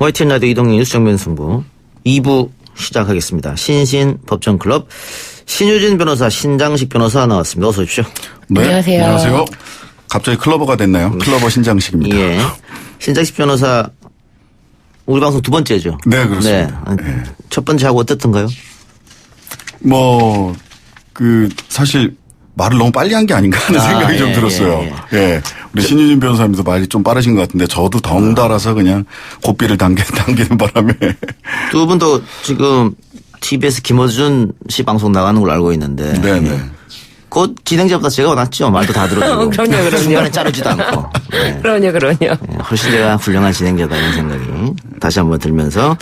YTN 라디오 이동희 뉴스 정면 승부 2부 시작하겠습니다. 신신 법정클럽 신유진 변호사, 신장식 변호사 나왔습니다. 어서 오십시오. 네. 안녕하세요. 안녕하세요. 갑자기 클러버가 됐나요? 클러버 신장식입니다. 예. 신장식 변호사 우리 방송 두 번째죠. 네, 그렇습니다. 네. 네. 첫 번째하고 어떻던가요? 사실 말을 너무 빨리 한 게 아닌가 하는 생각이 좀 들었어요. 예. 우리 신유진 변호사님도 말이 좀 빠르신 것 같은데 저도 덩달아서 그냥 고삐를 당기는 바람에. 두 분도 지금 TBS 김어준 씨 방송 나가는 걸로 알고 있는데. 네네. 그 진행자보다 제가 낫죠. 말도 다 들어주고. 그럼요. 중간에 자르지도 않고. 네. 그럼요. 네, 훨씬 내가 훌륭한 진행자다 이런 생각이 다시 한번 들면서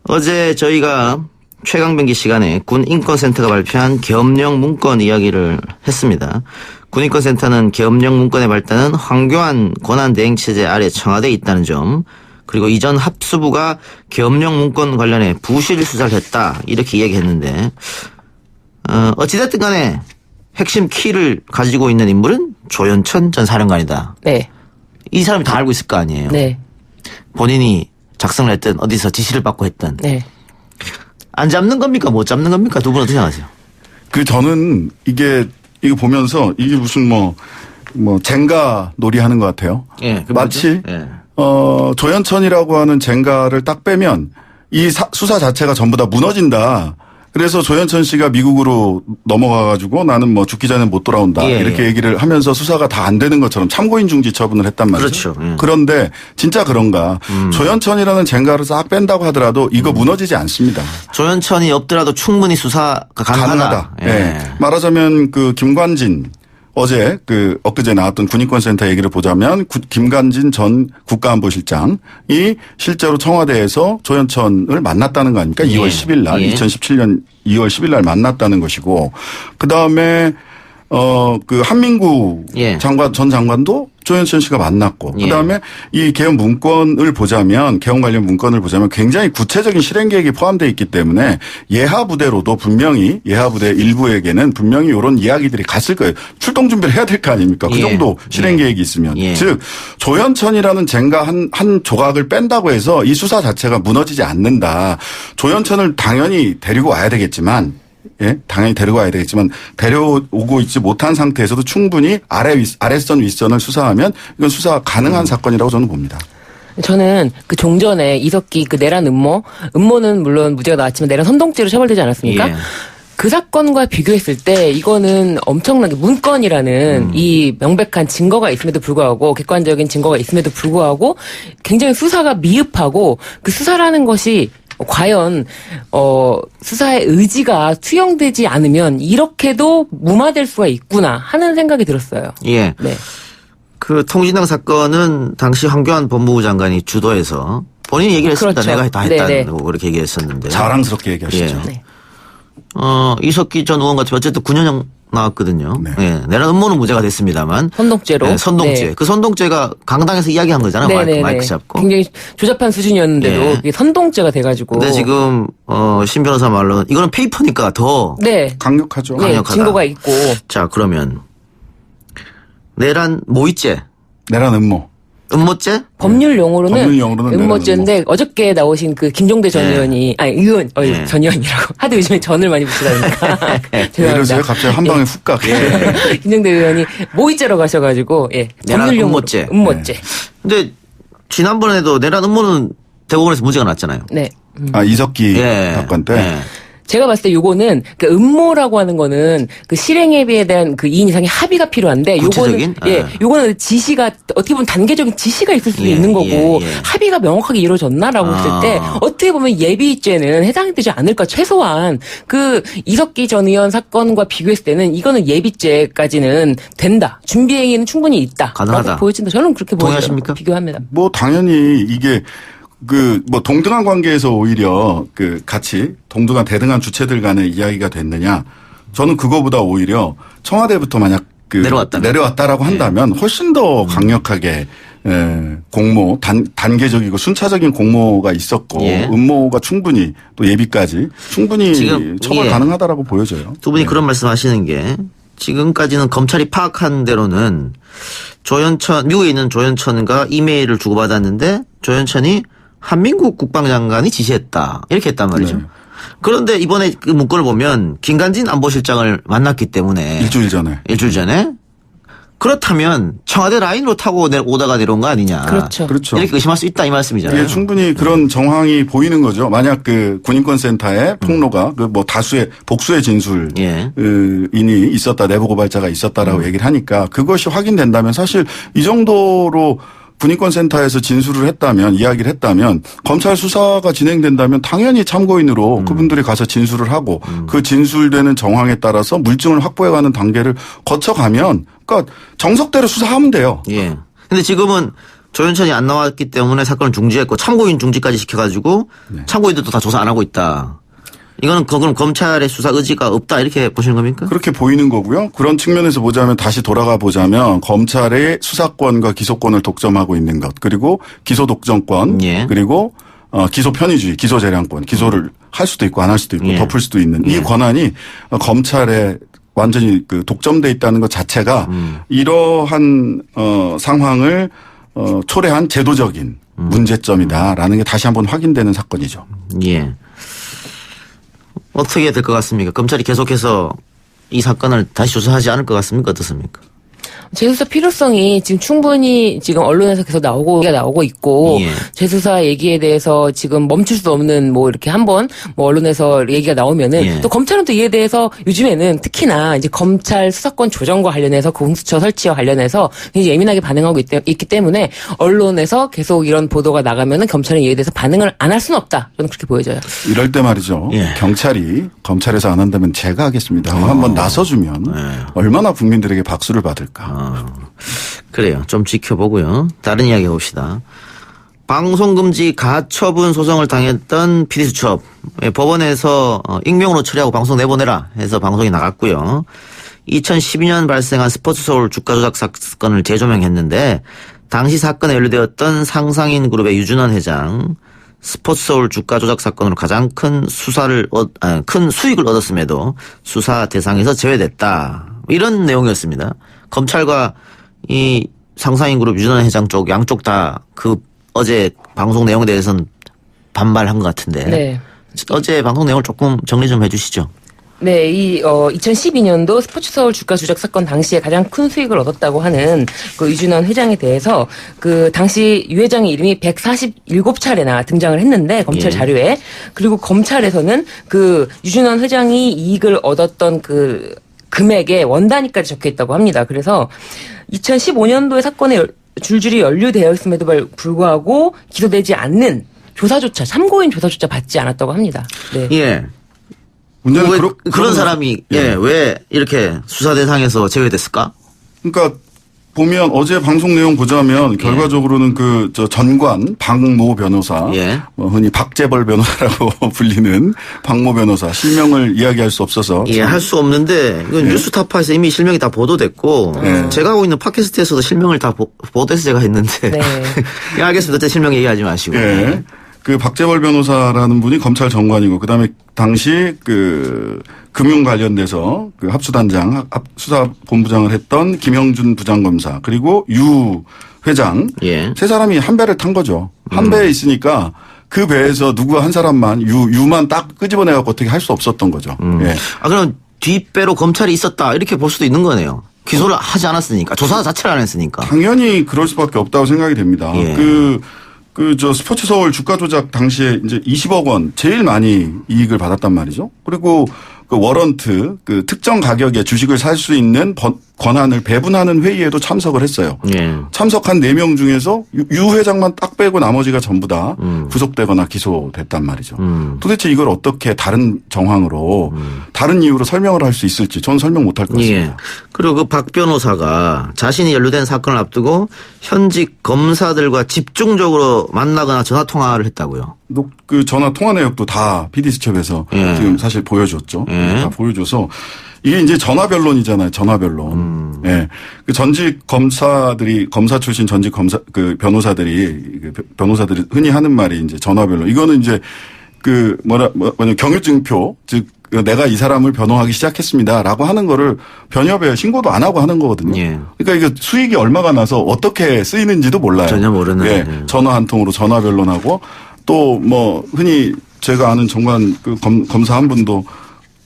어제 저희가 최강병기 시간에 군인권센터가 발표한 계엄령 문건 이야기를 했습니다. 군인권센터는 계엄령 문건의 발단은 황교안 권한대행체제 아래 청와대에 있다는 점, 그리고 이전 합수부가 계엄령 문건 관련해 부실 수사를 했다 이렇게 이야기했는데 어찌됐든 간에 핵심 키를 가지고 있는 인물은 조현천 전 사령관이다. 네. 이 사람이 다 알고 있을 거 아니에요. 네. 본인이 작성을 했든 어디서 지시를 받고 했든. 네. 안 잡는 겁니까? 못 잡는 겁니까? 두 분 어떻게 생각하세요? 저는 이거 보면서 이게 무슨 젠가 놀이 하는 것 같아요. 예. 마치, 예. 조현천이라고 하는 젠가를 딱 빼면 이 수사 자체가 전부 다 무너진다. 그래서 조현천 씨가 미국으로 넘어가가지고 나는 죽기 전에 못 돌아온다. 예, 이렇게 예. 얘기를 하면서 수사가 다 안 되는 것처럼 참고인 중지 처분을 했단 말이죠. 그렇죠. 예. 그런데 진짜 그런가. 조현천이라는 젠가를 싹 뺀다고 하더라도 이거 무너지지 않습니다. 조현천이 없더라도 충분히 수사가 가능하다. 예. 네. 말하자면 김관진 어제 엊그제 나왔던 군인권센터 얘기를 보자면 김관진 전 국가안보실장이 실제로 청와대에서 조현천을 만났다는 거 아닙니까? 예. 2월 10일 날, 예. 2017년 2월 10일 날 만났다는 것이고, 그 다음에 한민구 예. 전 장관도 조현천 씨가 만났고, 예. 그 다음에 이 개헌 문건을 보자면, 개헌 관련 문건을 보자면 굉장히 구체적인 실행 계획이 포함되어 있기 때문에 예하 부대로도 분명히 예하 부대 일부에게는 분명히 이런 이야기들이 갔을 거예요. 출동 준비를 해야 될 거 아닙니까? 그 예. 정도 실행 계획이 있으면. 예. 즉 조현천이라는 젠가 한 조각을 뺀다고 해서 이 수사 자체가 무너지지 않는다. 조현천을 당연히 데리고 와야 되겠지만, 예, 당연히 데려가야 되겠지만 데려오고 있지 못한 상태에서도 충분히 아랫선 윗선을 수사하면 이건 수사 가능한 사건이라고 저는 봅니다. 저는 종전에 이석기 내란 음모는 물론 무죄가 나왔지만 내란 선동죄로 처벌되지 않았습니까? 예. 그 사건과 비교했을 때 이거는 엄청나게 문건이라는 이 명백한 증거가 있음에도 불구하고 객관적인 증거가 있음에도 불구하고 굉장히 수사가 미흡하고 그 수사라는 것이 과연 수사의 의지가 투영되지 않으면 이렇게도 무마될 수가 있구나 하는 생각이 들었어요. 예. 네. 통진당 사건은 당시 황교안 법무부 장관이 주도해서 본인이 얘기를 했습니다. 그렇죠. 내가 다 했다고 그렇게 얘기했었는데. 자랑스럽게 얘기하시죠. 예. 네. 이석기 전 의원 같은 어쨌든 9년형 나왔거든요. 네. 예. 내란 음모는 무죄가 됐습니다만. 선동죄로. 네, 선동죄. 네. 그 선동죄가 강당에서 이야기한 거잖아요. 마이크 잡고. 굉장히 조잡한 수준이었는데도 예. 그게 선동죄가 돼가지고. 근데 지금 신 변호사 말로는 이거는 페이퍼니까 더 네. 강력하죠. 네, 강력하다. 증거가 있고. 자, 그러면 내란 모의죄, 내란 음모. 음모죄? 법률 용어로는 법률 용어로는 음모죄인데 어저께 나오신 김종대 전 네. 의원이 의원 네. 전 의원이라고 하도 요즘에 전을 많이 붙이다 보니까 예를 들어 죄송합니다. 갑자기 한 방에 훅 가게. 김종대 의원이 모의죄로 가셔가지고 내란 법률 용어로 음모죄. 음모죄. 근데 지난번에도 내란 음모는 대법원에서 무죄가 났잖아요. 네. 이석기 예. 사건 때. 예. 제가 봤을 때 요거는 음모라고 하는 거는 실행에 대한 2인 이상의 합의가 필요한데 구체적인? 요거는 지시가 어떻게 보면 단계적인 지시가 있을 수도 예, 있는 거고 예. 합의가 명확하게 이루어졌나라고 했을 때 어떻게 보면 예비죄는 해당이 되지 않을까. 최소한 이석기 전 의원 사건과 비교했을 때는 이거는 예비죄까지는 된다. 준비행위는 충분히 있다. 가능하다. 보여진다. 저는 그렇게 동의하십니까? 비교합니다. 당연히 이게 동등한 관계에서 오히려 같이 동등한 대등한 주체들 간의 이야기가 됐느냐. 저는 그거보다 오히려 청와대부터 만약 내려왔다라고 한다면 훨씬 더 강력하게 공모, 단계적이고 순차적인 공모가 있었고 예. 음모가 충분히 또 예비까지 충분히 지금 처벌 가능하다라고 보여져요. 두 분이 그런 말씀 하시는 게 지금까지는 검찰이 파악한 대로는 미국에 있는 조현천과 이메일을 주고받았는데 조현천이 한민국 국방장관이 지시했다. 이렇게 했단 말이죠. 네. 그런데 이번에 그 문건을 보면 김관진 안보실장을 만났기 때문에 일주일 전에. 그렇다면 청와대 라인으로 타고 오다가 내려온 거 아니냐. 그렇죠. 그렇죠. 이렇게 의심할 수 있다 이 말씀이잖아요. 이게 충분히 그런 정황이 보이는 거죠. 만약 그 군인권센터의 폭로가 그 뭐 다수의 복수의 진술인이 예. 있었다, 내부 고발자가 있었다라고 얘기를 하니까 그것이 확인된다면 사실 이 정도로 군인권센터에서 진술을 했다면, 이야기를 했다면 검찰 수사가 진행된다면 당연히 참고인으로 그분들이 가서 진술을 하고 그 진술되는 정황에 따라서 물증을 확보해가는 단계를 거쳐가면 그러니까 정석대로 수사하면 돼요. 예. 근데 지금은 조윤천이 안 나왔기 때문에 사건을 중지했고 참고인 중지까지 시켜가지고 참고인들도 다 조사 안 하고 있다. 이거는 그건 검찰의 수사 의지가 없다 이렇게 보시는 겁니까? 그렇게 보이는 거고요. 그런 측면에서 보자면 다시 돌아가 보자면 검찰의 수사권과 기소권을 독점하고 있는 것, 그리고 기소 독점권, 예. 그리고 기소 편의주의, 기소 재량권, 기소를 할 수도 있고 안 할 수도 있고 예. 덮을 수도 있는 이 권한이 검찰에 완전히 그 독점돼 있다는 것 자체가 이러한 상황을 초래한 제도적인 문제점이다라는 게 다시 한번 확인되는 사건이죠. 예. 어떻게 될 것 같습니까? 검찰이 계속해서 이 사건을 다시 조사하지 않을 것 같습니까? 어떻습니까? 재수사 필요성이 지금 충분히 지금 언론에서 계속 나오고 있고 예. 재수사 얘기에 대해서 지금 멈출 수 없는 뭐 이렇게 한번 뭐 언론에서 얘기가 나오면은 예. 또 검찰은 또 이에 대해서 요즘에는 특히나 이제 검찰 수사권 조정과 관련해서 공수처 설치와 관련해서 굉장히 예민하게 반응하고 있기 때문에 언론에서 계속 이런 보도가 나가면은 검찰은 이에 대해서 반응을 안 할 수는 없다. 저는 그렇게 보여져요. 이럴 때 말이죠. 예. 경찰이 검찰에서 안 한다면 제가 하겠습니다. 한번 나서주면 얼마나 국민들에게 박수를 받을까. 그래요. 좀 지켜보고요. 다른 이야기 해봅시다. 방송금지 가처분 소송을 당했던 PD수첩. 법원에서 익명으로 처리하고 방송 내보내라 해서 방송이 나갔고요. 2012년 발생한 스포츠서울 주가 조작 사건을 재조명했는데 당시 사건에 연루되었던 상상인 그룹의 유준원 회장 스포츠서울 주가 조작 사건으로 가장 큰 큰 수익을 얻었음에도 수사 대상에서 제외됐다. 이런 내용이었습니다. 검찰과 이 상상인 그룹 유준원 회장 쪽 양쪽 다 그 어제 방송 내용에 대해서는 반발한 것 같은데. 네. 어제 방송 내용을 조금 정리 좀 해주시죠. 네, 2012년도 스포츠서울 주가 조작 사건 당시에 가장 큰 수익을 얻었다고 하는 그 유준원 회장에 대해서 그 당시 유 회장의 이름이 147차례나 등장을 했는데 검찰 예. 자료에 그리고 검찰에서는 그 유준원 회장이 이익을 얻었던 그 금액에 원단위까지 적혀 있다고 합니다. 그래서 2015년도에 사건에 줄줄이 연루되어 있음에도 불구하고 기소되지 않는 조사조차 참고인 조사조차 받지 않았다고 합니다. 네. 예. 문제는 왜 그런 사람이 왜 이렇게 수사 대상에서 제외됐을까? 그러니까 보면 어제 방송 내용 보자면 결과적으로는 그 저 전관 박모 변호사, 예. 흔히 박재벌 변호사라고 불리는 박모 변호사 실명을 이야기할 수 없어서 예, 할 수 없는데 이건 뉴스타파에서 이미 실명이 다 보도됐고 제가 하고 있는 팟캐스트에서도 실명을 다 보도해서 제가 했는데 네. 예, 알겠습니다. 어쨌든 실명 얘기하지 마시고. 예. 그 박재벌 변호사라는 분이 검찰 정관이고 그다음에 당시 그 금융 관련돼서 그 합수단장 수사본부장을 했던 김형준 부장검사 그리고 유 회장 예. 세 사람이 한 배를 탄 거죠. 한 배에 있으니까 그 배에서 누구 한 사람만 유만 딱 끄집어내 갖고 어떻게 할 수 없었던 거죠. 예. 아 그럼 뒷배로 검찰이 있었다 이렇게 볼 수도 있는 거네요. 기소를 하지 않았으니까 조사 자체를 안 했으니까. 당연히 그럴 수밖에 없다고 생각이 됩니다. 예. 저 스포츠 서울 주가 조작 당시에 이제 20억 원 제일 많이 이익을 받았단 말이죠. 그리고 그 워런트 그 특정 가격에 주식을 살 수 있는 권한을 배분하는 회의에도 참석을 했어요. 예. 참석한 4명 중에서 유 회장만 딱 빼고 나머지가 전부 다 구속되거나 기소됐단 말이죠. 도대체 이걸 어떻게 다른 정황으로 다른 이유로 설명을 할 수 있을지 저는 설명 못할 것 같습니다. 예. 그리고 그 박 변호사가 자신이 연루된 사건을 앞두고 현직 검사들과 집중적으로 만나거나 전화 통화를 했다고요. 그 전화 통화 내역도 다 PD수첩에서 예. 지금 사실 보여줬죠. 예. 다 보여줘서 이게 이제 전화 변론이잖아요. 전화 변론. 예. 그 전직 검사들이 검사 출신 전직 그 변호사들이 흔히 하는 말이 이제 전화 변론. 이거는 이제 그 뭐냐 경유증표 즉 내가 이 사람을 변호하기 시작했습니다라고 하는 거를 변협에 신고도 안 하고 하는 거거든요. 예. 그러니까 이게 수익이 얼마가 나서 어떻게 쓰이는지도 몰라요. 전혀 모르는. 예. 전화 한 통으로 전화 변론하고 또 뭐 흔히 제가 아는 정관 그 검사 한 분도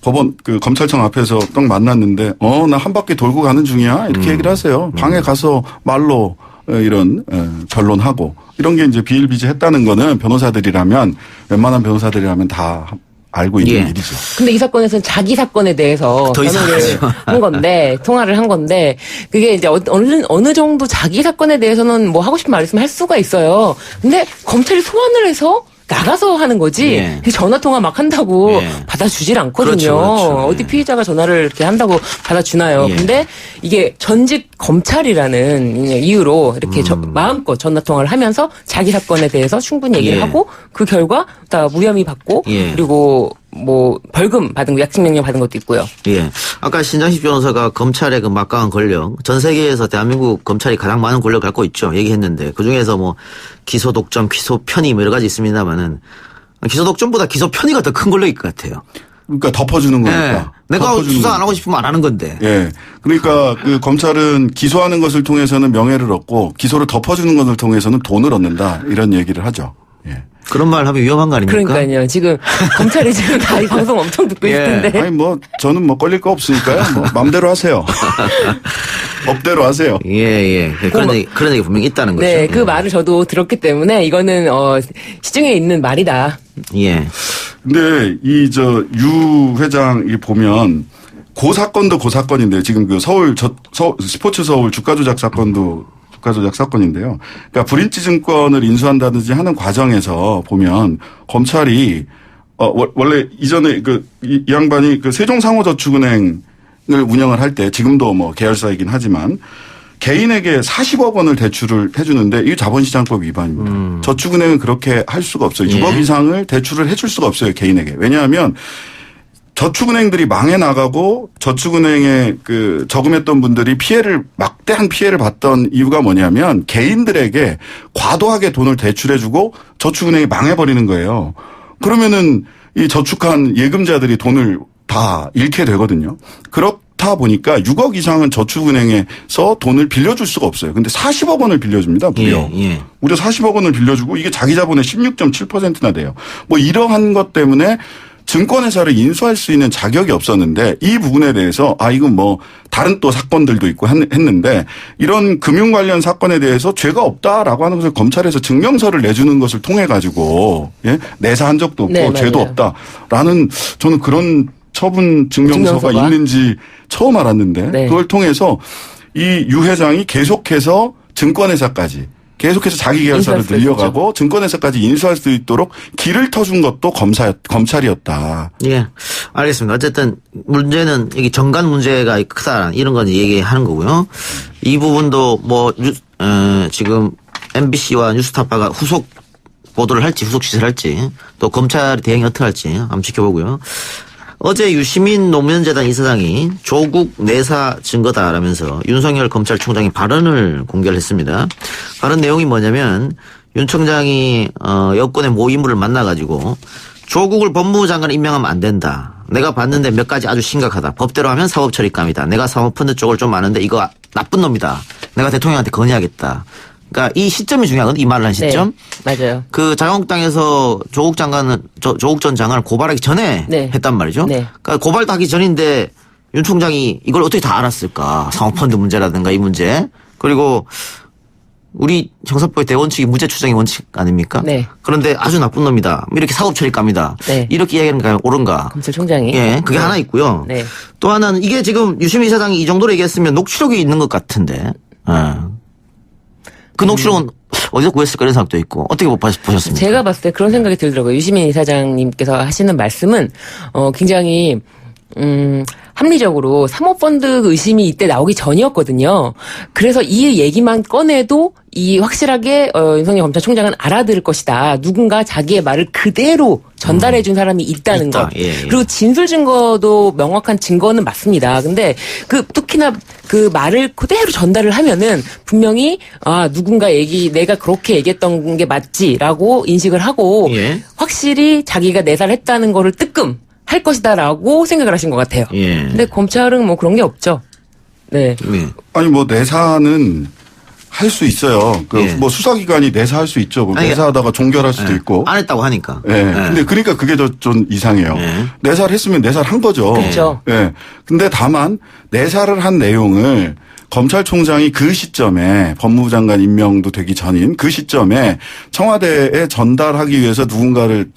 법원 그 검찰청 앞에서 딱 만났는데 나 한 바퀴 돌고 가는 중이야 이렇게 얘기를 하세요. 방에 가서 말로 이런 변론하고 이런 게 이제 비일비재했다는 거는 변호사들이라면 웬만한 변호사들이라면 다 알고 있는 예. 일이죠. 근데 이 사건에서는 자기 사건에 대해서 더 이상하죠. 한 건데, 통화를 한 건데, 그게 이제 어느 정도 자기 사건에 대해서는 뭐 하고 싶은 말 있으면 할 수가 있어요. 근데 검찰이 소환을 해서 나가서 하는 거지, 예. 전화 통화 막 한다고 예. 받아주질 않거든요. 그렇죠, 그렇죠. 어디 예. 피의자가 전화를 이렇게 한다고 받아주나요? 예. 근데 이게 전직 검찰이라는 이유로 이렇게 마음껏 전화 통화를 하면서 자기 사건에 대해서 충분히 얘기를 예. 하고 그 결과 다 무혐의 받고 예. 그리고 뭐 벌금 받은 거, 약식명령 받은 것도 있고요. 예. 아까 신장식 변호사가 검찰의 그 막강한 권력, 전 세계에서 대한민국 검찰이 가장 많은 권력을 갖고 있죠. 얘기했는데 그 중에서 뭐 기소 독점, 기소 편의 뭐 여러 가지 있습니다만은 기소 독점보다 기소 편의가 더 큰 권력일 것 같아요. 그러니까 덮어주는 거니까. 예. 내가 덮어주는 수사 안 거니까. 하고 싶으면 안 하는 건데. 예. 그러니까 그 검찰은 기소하는 것을 통해서는 명예를 얻고 기소를 덮어주는 것을 통해서는 돈을 얻는다 이런 얘기를 하죠. 예. 그런 말 하면 위험한 거 아닙니까? 그러니까요. 지금 검찰이 지금 다 이 방송 엄청 듣고 예. 있을 텐데. 아니 뭐 저는 뭐 걸릴 거 없으니까요. 뭐 마음대로 하세요. 법대로 하세요. 예, 예. 그런 얘기 분명히 있다는 거죠. 네, 그 말을 저도 들었기 때문에 이거는 시중에 있는 말이다. 예. 근데 이 유 회장이 보면 그 사건도 그 사건인데 지금 그 서울 스포츠 서울 주가 조작 사건도 주가 조작 사건인데요. 그러니까 브릿지 증권을 인수한다든지 하는 과정에서 보면 검찰이 원래 이전에 이 양반이 그 세종상호저축은행을 운영을 할 때 지금도 뭐 계열사이긴 하지만 개인에게 40억 원을 대출을 해주는데 이게 자본시장법 위반입니다. 저축은행은 그렇게 할 수가 없어요. 예. 6억 이상을 대출을 해줄 수가 없어요. 개인에게. 왜냐하면 저축은행들이 망해 나가고 저축은행에 그 저금했던 분들이 막대한 피해를 봤던 이유가 뭐냐면 개인들에게 과도하게 돈을 대출해주고 저축은행이 망해버리는 거예요. 그러면은 이 저축한 예금자들이 돈을 다 잃게 되거든요. 그렇다 보니까 6억 이상은 저축은행에서 돈을 빌려줄 수가 없어요. 근데 40억 원을 빌려줍니다. 무려. 예, 예. 무려 40억 원을 빌려주고 이게 자기 자본의 16.7%나 돼요. 뭐 이러한 것 때문에 증권회사를 인수할 수 있는 자격이 없었는데 이 부분에 대해서 이건 뭐 다른 또 사건들도 있고 했는데 이런 금융 관련 사건에 대해서 죄가 없다라고 하는 것을 검찰에서 증명서를 내주는 것을 통해 가지고 예? 내사한 적도 없고 네, 죄도 맞아요. 없다라는 저는 그런 처분 증명서가 있는지 처음 알았는데 네. 그걸 통해서 이 유 회장이 계속해서 증권회사까지 계속해서 자기 계열사를 인수할 수 늘려가고 증권회사까지 인수할 수 있도록 길을 터준 것도 검찰이었다. 예. 알겠습니다. 어쨌든 문제는 여기 정관 문제가 크다 이런 건 얘기하는 거고요. 이 부분도 뭐 지금 MBC와 뉴스타파가 후속 보도를 할지 후속 취재를 할지 또 검찰이 대응이 어떻게 할지 한번 지켜보고요. 어제 유시민 노무현재단 이사장이 조국 내사 증거다라면서 윤석열 검찰총장이 발언을 공개를 했습니다. 발언 내용이 뭐냐면 윤 청장이 여권의 모 인물을 만나가지고 조국을 법무부 장관 임명하면 안 된다. 내가 봤는데 몇 가지 아주 심각하다. 법대로 하면 사법처리감이다. 내가 사모펀드 쪽을 좀 아는데 이거 나쁜 놈이다. 내가 대통령한테 건의하겠다. 그러니까 이 시점이 중요하거든. 이 말을 한 시점. 네, 맞아요. 그 자유한국당에서 조국 전 장관을 고발하기 전에 네. 했단 말이죠. 네. 그러니까 고발도 하기 전인데 윤 총장이 이걸 어떻게 다 알았을까. 사모펀드 문제라든가 이 문제. 그리고 우리 형사법의 대원칙이 무죄 추정의 원칙 아닙니까? 네. 그런데 아주 나쁜 놈이다. 이렇게 사법처리감이다. 네. 이렇게 이야기하는 게 옳은가. 검찰총장이. 예, 그게 하나 있고요. 네. 또 하나는 이게 지금 유시민 이사장이 이 정도로 얘기했으면 녹취록이 있는 것 같은데. 그 녹취록은 어디서 구했을까 이런 생각도 있고 어떻게 보셨습니까? 제가 봤을 때 그런 생각이 들더라고요. 유시민 이사장님께서 하시는 말씀은 굉장히 합리적으로 사모펀드 의심이 이때 나오기 전이었거든요. 그래서 이 얘기만 꺼내도 이 확실하게 윤석열 검찰총장은 알아들을 것이다. 누군가 자기의 말을 그대로 전달해 준 사람이 있다는 있다. 것. 예, 예. 그리고 진술 증거도 명확한 증거는 맞습니다. 근데 특히나 그 말을 그대로 전달을 하면은 분명히 누군가 내가 그렇게 얘기했던 게 맞지라고 인식을 하고 예. 확실히 자기가 내사를 했다는 거를 뜨끔 할 것이다라고 생각을 하신 것 같아요. 예. 근데 검찰은 뭐 그런 게 없죠. 네. 예. 아니 뭐 내사는 할 수 있어요. 그 예. 뭐 수사기관이 내사할 수 있죠. 아니, 내사하다가 종결할 수도 있고. 안 했다고 하니까. 예. 근데 그러니까 그게 좀 이상해요. 예. 내사를 했으면 내사를 한 거죠. 그렇죠. 예. 근데 다만 내사를 한 내용을 검찰총장이 그 시점에 법무부 장관 임명도 되기 전인 그 시점에 청와대에 전달하기 위해서 누군가를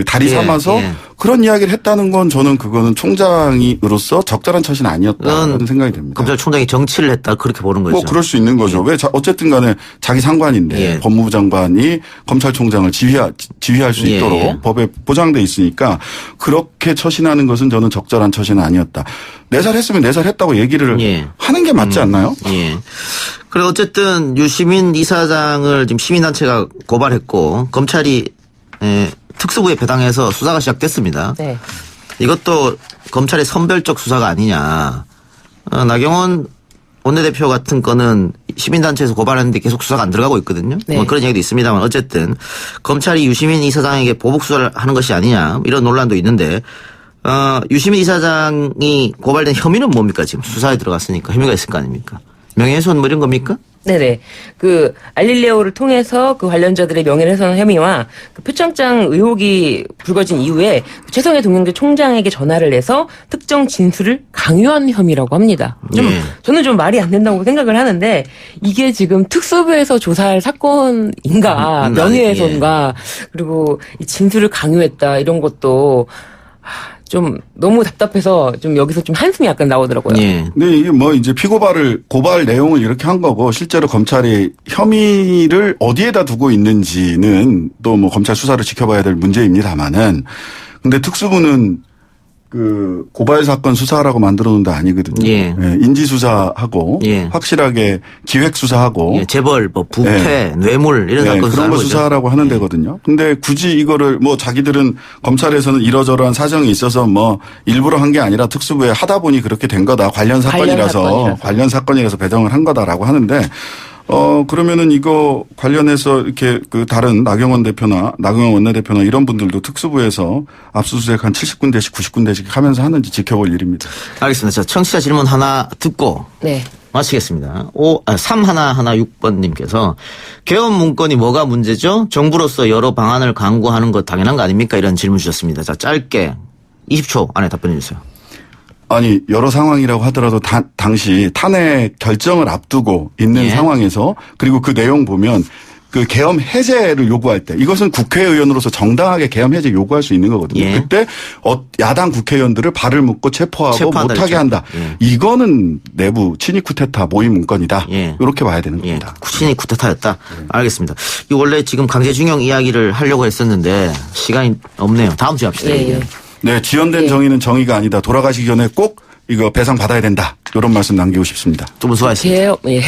다리 예, 삼아서 예. 그런 이야기를 했다는 건 저는 그거는 총장으로서 적절한 처신은 아니었다는 생각이 듭니다. 검찰총장이 정치를 했다 그렇게 보는 거죠. 뭐 그럴 수 있는 거죠. 왜 어쨌든 간에 자기 상관인데 예. 법무부 장관이 검찰총장을 지휘할 수 예. 있도록 법에 보장돼 있으니까 그렇게 처신하는 것은 저는 적절한 처신은 아니었다. 내사를 했으면 내사를 했다고 얘기를 예. 하는 게 맞지 않나요? 예. 그래 어쨌든 유시민 이사장을 지금 시민단체가 고발했고 검찰이 특수부에 배당해서 수사가 시작됐습니다. 네. 이것도 검찰의 선별적 수사가 아니냐. 나경원 원내대표 같은 건은 시민단체에서 고발했는데 계속 수사가 안 들어가고 있거든요. 네. 뭐 그런 얘기도 있습니다만 어쨌든 검찰이 유시민 이사장에게 보복 수사를 하는 것이 아니냐 이런 논란도 있는데 유시민 이사장이 고발된 혐의는 뭡니까 지금 수사에 들어갔으니까 혐의가 있을 거 아닙니까? 명예훼손 뭐 이런 겁니까? 네네. 그 알릴레오를 통해서 그 관련자들의 명예훼손 혐의와 그 표창장 의혹이 불거진 이후에 최성해 동영대 총장에게 전화를 해서 특정 진술을 강요한 혐의라고 합니다. 예. 저는 좀 말이 안 된다고 생각을 하는데 이게 지금 특수부에서 조사할 사건인가 명예훼손가 그리고 이 진술을 강요했다 이런 것도 좀 너무 답답해서 좀 여기서 좀 한숨이 약간 나오더라고요. 예. 근데 이게 뭐 이제 고발 내용을 이렇게 한 거고 실제로 검찰이 혐의를 어디에다 두고 있는지는 또 뭐 검찰 수사를 지켜봐야 될 문제입니다만은 근데 특수부는 그 고발 사건 수사라고 만들어 놓은 데 아니거든요. 예. 인지 수사하고 예. 확실하게 기획 수사하고 예, 재벌, 뭐 부패, 뇌물 이런 사건 그런 거 거죠. 수사하라고 하는 데거든요. 근데 굳이 이거를 뭐 자기들은 검찰에서는 이러저러한 사정이 있어서 뭐 일부러 한 게 아니라 특수부에 하다 보니 그렇게 된 거다. 관련 사건이라서 배정을 한 거다라고 하는데 그러면은 이거 관련해서 이렇게 그 다른 나경원 원내대표나 이런 분들도 특수부에서 압수수색 한 70군데씩 90군데씩 하면서 하는지 지켜볼 일입니다. 알겠습니다. 자, 청취자 질문 하나 듣고 네. 마치겠습니다. 3116번님께서 개헌 문건이 뭐가 문제죠? 정부로서 여러 방안을 강구하는 것 당연한 거 아닙니까? 이런 질문 주셨습니다. 자, 짧게 20초 안에 답변해 주세요. 아니 여러 상황이라고 하더라도 당시 탄핵 결정을 앞두고 있는 예. 상황에서 그리고 그 내용 보면 그 계엄 해제를 요구할 때 이것은 국회의원으로서 정당하게 계엄 해제 요구할 수 있는 거거든요. 예. 그때 야당 국회의원들을 발을 묶고 체포하고 체포한다 못하게 그랬죠. 한다. 예. 이거는 내부 친위 쿠데타 모의 문건이다. 예. 이렇게 봐야 되는 예, 겁니다. 쿠친이 쿠데타였다. 알겠습니다. 이 원래 지금 강제징용 이야기를 하려고 했었는데 시간이 없네요. 다음 주에 합시다. 예, 이게. 예. 네, 지연된 정의는 정의가 아니다. 돌아가시기 전에 꼭 이거 배상 받아야 된다. 이런 말씀 남기고 싶습니다. 두 분 수고하셨습니다. 예.